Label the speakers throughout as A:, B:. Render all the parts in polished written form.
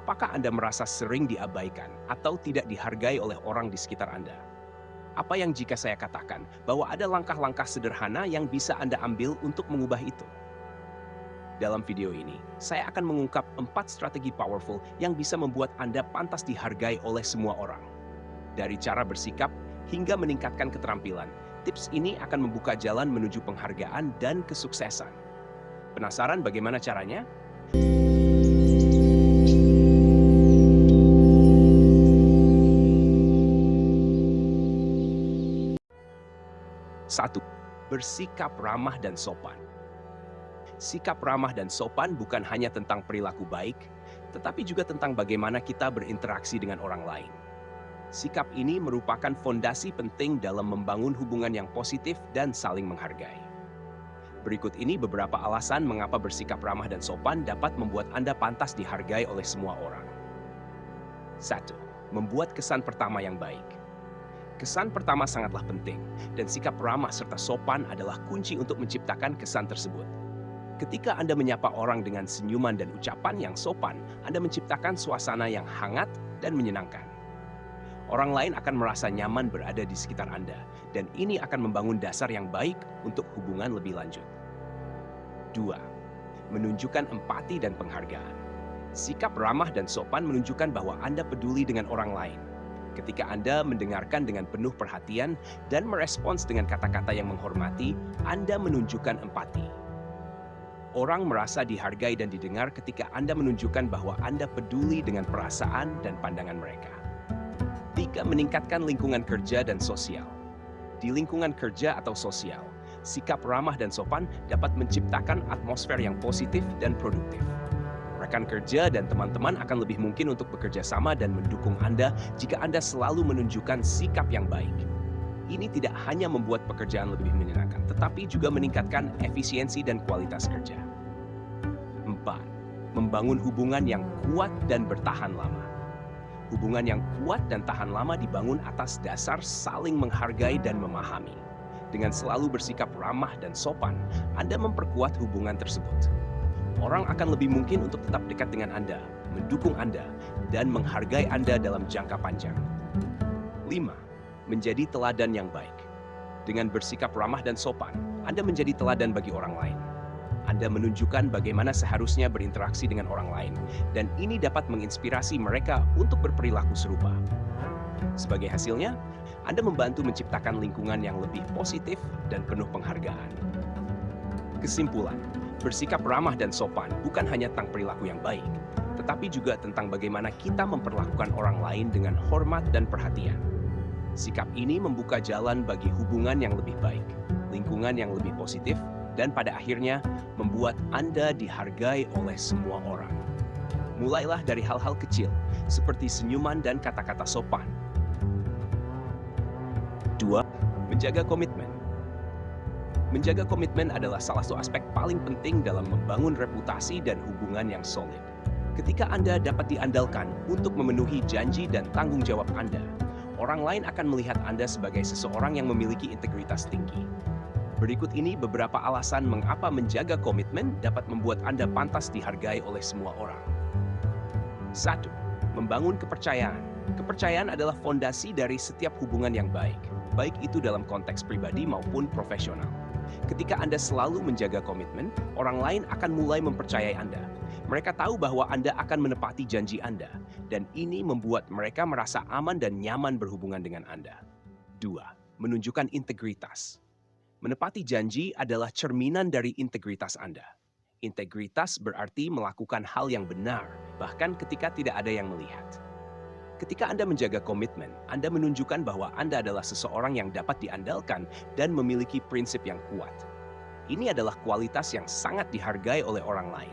A: Apakah Anda merasa sering diabaikan atau tidak dihargai oleh orang di sekitar Anda? Apa yang jika saya katakan bahwa ada langkah-langkah sederhana yang bisa Anda ambil untuk mengubah itu? Dalam video ini, saya akan mengungkap 4 strategi powerful yang bisa membuat Anda pantas dihargai oleh semua orang. Dari cara bersikap hingga meningkatkan keterampilan, tips ini akan membuka jalan menuju penghargaan dan kesuksesan. Penasaran bagaimana caranya? 1. Bersikap ramah dan sopan. Sikap ramah dan sopan bukan hanya tentang perilaku baik, tetapi juga tentang bagaimana kita berinteraksi dengan orang lain. Sikap ini merupakan fondasi penting dalam membangun hubungan yang positif dan saling menghargai. Berikut ini beberapa alasan mengapa bersikap ramah dan sopan dapat membuat Anda pantas dihargai oleh semua orang. 1. Membuat kesan pertama yang baik. Kesan pertama sangatlah penting, dan sikap ramah serta sopan adalah kunci untuk menciptakan kesan tersebut. Ketika Anda menyapa orang dengan senyuman dan ucapan yang sopan, Anda menciptakan suasana yang hangat dan menyenangkan. Orang lain akan merasa nyaman berada di sekitar Anda, dan ini akan membangun dasar yang baik untuk hubungan lebih lanjut. 2. Menunjukkan empati dan penghargaan. Sikap ramah dan sopan menunjukkan bahwa Anda peduli dengan orang lain. Ketika Anda mendengarkan dengan penuh perhatian dan merespons dengan kata-kata yang menghormati, Anda menunjukkan empati. Orang merasa dihargai dan didengar ketika Anda menunjukkan bahwa Anda peduli dengan perasaan dan pandangan mereka. 3. Meningkatkan lingkungan kerja dan sosial. Di lingkungan kerja atau sosial, sikap ramah dan sopan dapat menciptakan atmosfer yang positif dan produktif. Rekan kerja dan teman-teman akan lebih mungkin untuk bekerja sama dan mendukung Anda jika Anda selalu menunjukkan sikap yang baik. Ini tidak hanya membuat pekerjaan lebih menyenangkan, tetapi juga meningkatkan efisiensi dan kualitas kerja. 4. Membangun hubungan yang kuat dan bertahan lama. Hubungan yang kuat dan tahan lama dibangun atas dasar saling menghargai dan memahami. Dengan selalu bersikap ramah dan sopan, Anda memperkuat hubungan tersebut. Orang akan lebih mungkin untuk tetap dekat dengan Anda, mendukung Anda, dan menghargai Anda dalam jangka panjang. 5. Menjadi teladan yang baik. Dengan bersikap ramah dan sopan, Anda menjadi teladan bagi orang lain. Anda menunjukkan bagaimana seharusnya berinteraksi dengan orang lain, dan ini dapat menginspirasi mereka untuk berperilaku serupa. Sebagai hasilnya, Anda membantu menciptakan lingkungan yang lebih positif dan penuh penghargaan. Kesimpulan, bersikap ramah dan sopan bukan hanya tentang perilaku yang baik, tetapi juga tentang bagaimana kita memperlakukan orang lain dengan hormat dan perhatian. Sikap ini membuka jalan bagi hubungan yang lebih baik, lingkungan yang lebih positif, dan pada akhirnya membuat Anda dihargai oleh semua orang. Mulailah dari hal-hal kecil, seperti senyuman dan kata-kata sopan. 2. Menjaga komitmen. Menjaga komitmen adalah salah satu aspek paling penting dalam membangun reputasi dan hubungan yang solid. Ketika Anda dapat diandalkan untuk memenuhi janji dan tanggung jawab Anda, orang lain akan melihat Anda sebagai seseorang yang memiliki integritas tinggi. Berikut ini beberapa alasan mengapa menjaga komitmen dapat membuat Anda pantas dihargai oleh semua orang. 1. Membangun kepercayaan. Kepercayaan adalah fondasi dari setiap hubungan yang baik itu dalam konteks pribadi maupun profesional. Ketika Anda selalu menjaga komitmen, orang lain akan mulai mempercayai Anda. Mereka tahu bahwa Anda akan menepati janji Anda, dan ini membuat mereka merasa aman dan nyaman berhubungan dengan Anda. 2. Menunjukkan integritas. Menepati janji adalah cerminan dari integritas Anda. Integritas berarti melakukan hal yang benar, bahkan ketika tidak ada yang melihat. Ketika Anda menjaga komitmen, Anda menunjukkan bahwa Anda adalah seseorang yang dapat diandalkan dan memiliki prinsip yang kuat. Ini adalah kualitas yang sangat dihargai oleh orang lain.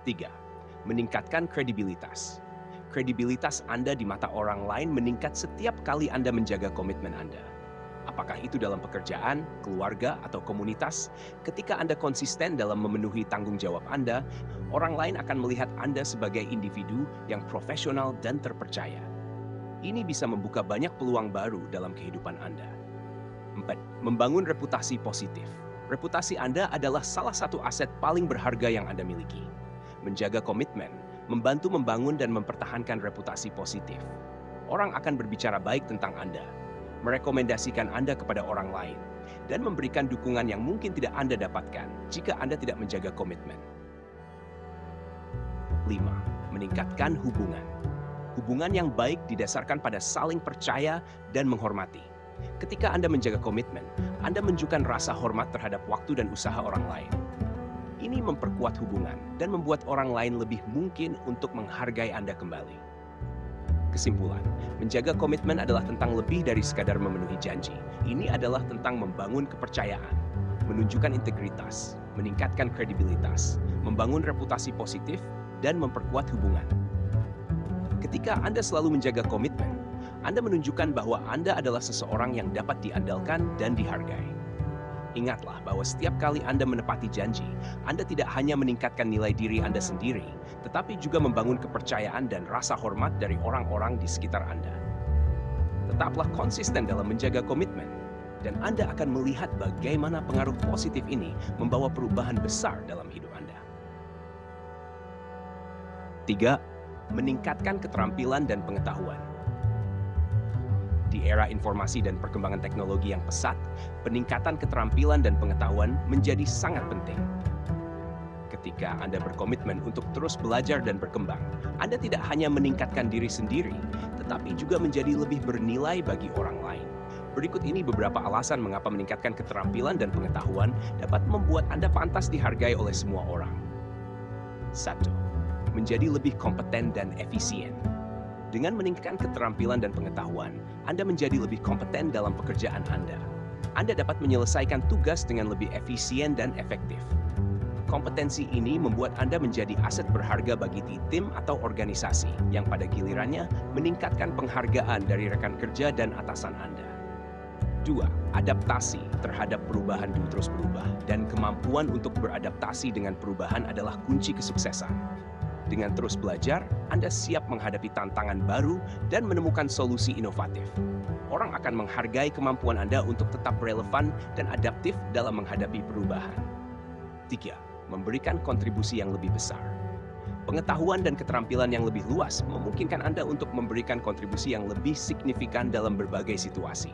A: 3. Meningkatkan kredibilitas. Kredibilitas Anda di mata orang lain meningkat setiap kali Anda menjaga komitmen Anda. Apakah itu dalam pekerjaan, keluarga, atau komunitas? Ketika Anda konsisten dalam memenuhi tanggung jawab Anda, orang lain akan melihat Anda sebagai individu yang profesional dan terpercaya. Ini bisa membuka banyak peluang baru dalam kehidupan Anda. 4. Membangun reputasi positif. Reputasi Anda adalah salah satu aset paling berharga yang Anda miliki. Menjaga komitmen membantu membangun dan mempertahankan reputasi positif. Orang akan berbicara baik tentang Anda, merekomendasikan Anda kepada orang lain, dan memberikan dukungan yang mungkin tidak Anda dapatkan jika Anda tidak menjaga komitmen. 5. Meningkatkan hubungan. Hubungan yang baik didasarkan pada saling percaya dan menghormati. Ketika Anda menjaga komitmen, Anda menunjukkan rasa hormat terhadap waktu dan usaha orang lain. Ini memperkuat hubungan dan membuat orang lain lebih mungkin untuk menghargai Anda kembali. Kesimpulan, menjaga komitmen adalah tentang lebih dari sekadar memenuhi janji. Ini adalah tentang membangun kepercayaan, menunjukkan integritas, meningkatkan kredibilitas, membangun reputasi positif, dan memperkuat hubungan. Ketika Anda selalu menjaga komitmen, Anda menunjukkan bahwa Anda adalah seseorang yang dapat diandalkan dan dihargai. Ingatlah bahwa setiap kali Anda menepati janji, Anda tidak hanya meningkatkan nilai diri Anda sendiri, tetapi juga membangun kepercayaan dan rasa hormat dari orang-orang di sekitar Anda. Tetaplah konsisten dalam menjaga komitmen, dan Anda akan melihat bagaimana pengaruh positif ini membawa perubahan besar dalam hidup Anda. 3. Meningkatkan keterampilan dan pengetahuan. Di era informasi dan perkembangan teknologi yang pesat, peningkatan keterampilan dan pengetahuan menjadi sangat penting. Ketika Anda berkomitmen untuk terus belajar dan berkembang, Anda tidak hanya meningkatkan diri sendiri, tetapi juga menjadi lebih bernilai bagi orang lain. Berikut ini beberapa alasan mengapa meningkatkan keterampilan dan pengetahuan dapat membuat Anda pantas dihargai oleh semua orang. 1. Menjadi lebih kompeten dan efisien. Dengan meningkatkan keterampilan dan pengetahuan, Anda menjadi lebih kompeten dalam pekerjaan Anda. Anda dapat menyelesaikan tugas dengan lebih efisien dan efektif. Kompetensi ini membuat Anda menjadi aset berharga bagi tim atau organisasi yang pada gilirannya meningkatkan penghargaan dari rekan kerja dan atasan Anda. 2. Adaptasi terhadap perubahan terus berubah, dan kemampuan untuk beradaptasi dengan perubahan adalah kunci kesuksesan. Dengan terus belajar, Anda siap menghadapi tantangan baru dan menemukan solusi inovatif. Orang akan menghargai kemampuan Anda untuk tetap relevan dan adaptif dalam menghadapi perubahan. 3. Memberikan kontribusi yang lebih besar. Pengetahuan dan keterampilan yang lebih luas memungkinkan Anda untuk memberikan kontribusi yang lebih signifikan dalam berbagai situasi,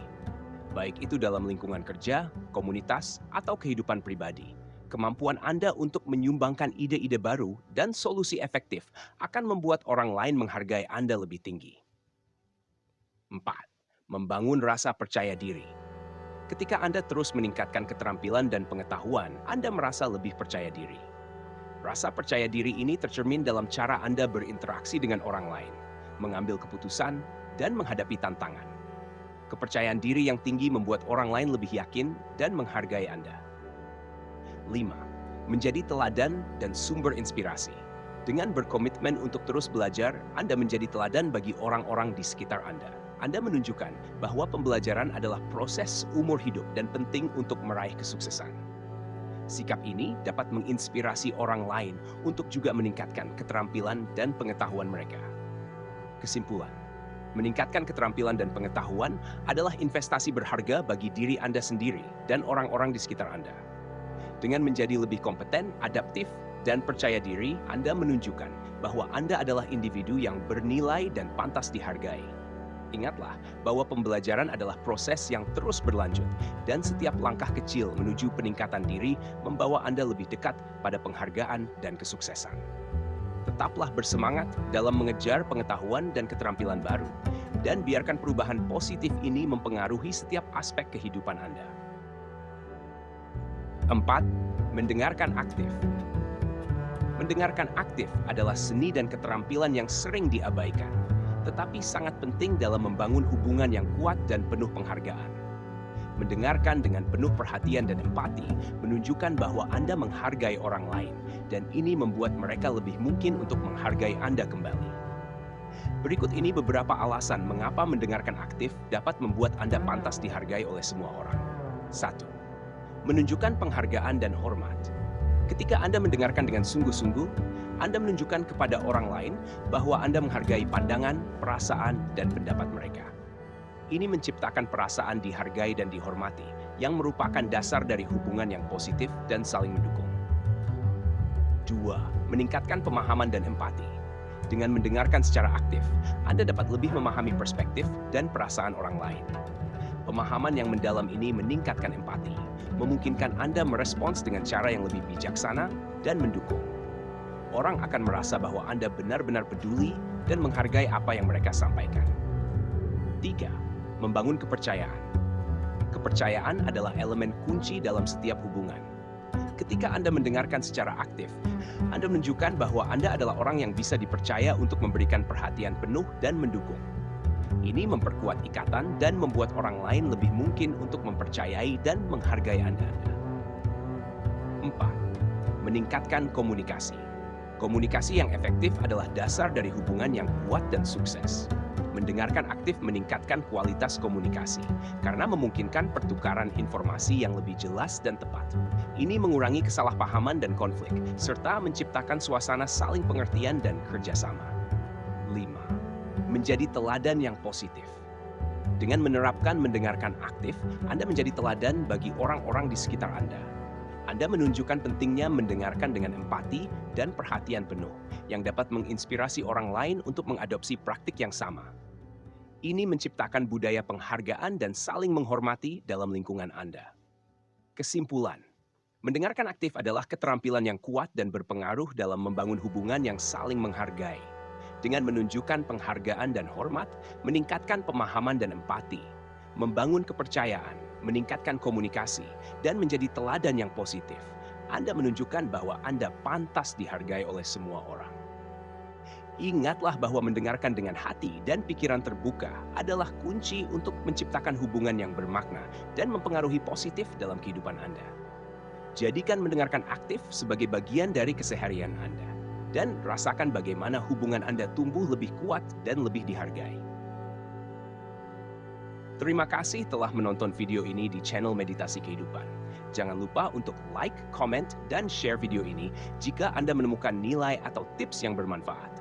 A: baik itu dalam lingkungan kerja, komunitas, atau kehidupan pribadi. Kemampuan Anda untuk menyumbangkan ide-ide baru dan solusi efektif akan membuat orang lain menghargai Anda lebih tinggi. 4. Membangun rasa percaya diri. Ketika Anda terus meningkatkan keterampilan dan pengetahuan, Anda merasa lebih percaya diri. Rasa percaya diri ini tercermin dalam cara Anda berinteraksi dengan orang lain, mengambil keputusan, dan menghadapi tantangan. Kepercayaan diri yang tinggi membuat orang lain lebih yakin dan menghargai Anda. 5. Menjadi teladan dan sumber inspirasi. Dengan berkomitmen untuk terus belajar, Anda menjadi teladan bagi orang-orang di sekitar Anda. Anda menunjukkan bahwa pembelajaran adalah proses umur hidup dan penting untuk meraih kesuksesan. Sikap ini dapat menginspirasi orang lain untuk juga meningkatkan keterampilan dan pengetahuan mereka. Kesimpulan, meningkatkan keterampilan dan pengetahuan adalah investasi berharga bagi diri Anda sendiri dan orang-orang di sekitar Anda. Dengan menjadi lebih kompeten, adaptif, dan percaya diri, Anda menunjukkan bahwa Anda adalah individu yang bernilai dan pantas dihargai. Ingatlah bahwa pembelajaran adalah proses yang terus berlanjut, dan setiap langkah kecil menuju peningkatan diri membawa Anda lebih dekat pada penghargaan dan kesuksesan. Tetaplah bersemangat dalam mengejar pengetahuan dan keterampilan baru, dan biarkan perubahan positif ini mempengaruhi setiap aspek kehidupan Anda. 4. Mendengarkan aktif. Mendengarkan aktif adalah seni dan keterampilan yang sering diabaikan, tetapi sangat penting dalam membangun hubungan yang kuat dan penuh penghargaan. Mendengarkan dengan penuh perhatian dan empati menunjukkan bahwa Anda menghargai orang lain, dan ini membuat mereka lebih mungkin untuk menghargai Anda kembali. Berikut ini beberapa alasan mengapa mendengarkan aktif dapat membuat Anda pantas dihargai oleh semua orang. 1. Menunjukkan penghargaan dan hormat. Ketika Anda mendengarkan dengan sungguh-sungguh, Anda menunjukkan kepada orang lain bahwa Anda menghargai pandangan, perasaan, dan pendapat mereka. Ini menciptakan perasaan dihargai dan dihormati, yang merupakan dasar dari hubungan yang positif dan saling mendukung. 2. Meningkatkan pemahaman dan empati. Dengan mendengarkan secara aktif, Anda dapat lebih memahami perspektif dan perasaan orang lain. Pemahaman yang mendalam ini meningkatkan empati, memungkinkan Anda merespons dengan cara yang lebih bijaksana dan mendukung. Orang akan merasa bahwa Anda benar-benar peduli dan menghargai apa yang mereka sampaikan. 3. Membangun kepercayaan. Kepercayaan adalah elemen kunci dalam setiap hubungan. Ketika Anda mendengarkan secara aktif, Anda menunjukkan bahwa Anda adalah orang yang bisa dipercaya untuk memberikan perhatian penuh dan mendukung. Ini memperkuat ikatan dan membuat orang lain lebih mungkin untuk mempercayai dan menghargai Anda. 4. Meningkatkan komunikasi. Komunikasi yang efektif adalah dasar dari hubungan yang kuat dan sukses. Mendengarkan aktif meningkatkan kualitas komunikasi karena memungkinkan pertukaran informasi yang lebih jelas dan tepat. Ini mengurangi kesalahpahaman dan konflik, serta menciptakan suasana saling pengertian dan kerjasama. 5. Menjadi teladan yang positif. Dengan menerapkan mendengarkan aktif, Anda menjadi teladan bagi orang-orang di sekitar Anda. Anda menunjukkan pentingnya mendengarkan dengan empati dan perhatian penuh, yang dapat menginspirasi orang lain untuk mengadopsi praktik yang sama. Ini menciptakan budaya penghargaan dan saling menghormati dalam lingkungan Anda. Kesimpulan, mendengarkan aktif adalah keterampilan yang kuat dan berpengaruh dalam membangun hubungan yang saling menghargai. Dengan menunjukkan penghargaan dan hormat, meningkatkan pemahaman dan empati, membangun kepercayaan, meningkatkan komunikasi, dan menjadi teladan yang positif. Anda menunjukkan bahwa Anda pantas dihargai oleh semua orang. Ingatlah bahwa mendengarkan dengan hati dan pikiran terbuka adalah kunci untuk menciptakan hubungan yang bermakna dan mempengaruhi positif dalam kehidupan Anda. Jadikan mendengarkan aktif sebagai bagian dari keseharian Anda, dan rasakan bagaimana hubungan Anda tumbuh lebih kuat dan lebih dihargai. Terima kasih telah menonton video ini di channel Meditasi Kehidupan. Jangan lupa untuk like, comment, dan share video ini jika Anda menemukan nilai atau tips yang bermanfaat.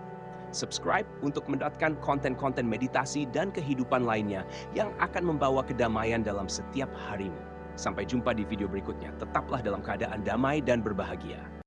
A: Subscribe untuk mendapatkan konten-konten meditasi dan kehidupan lainnya yang akan membawa kedamaian dalam setiap harimu. Sampai jumpa di video berikutnya. Tetaplah dalam keadaan damai dan berbahagia.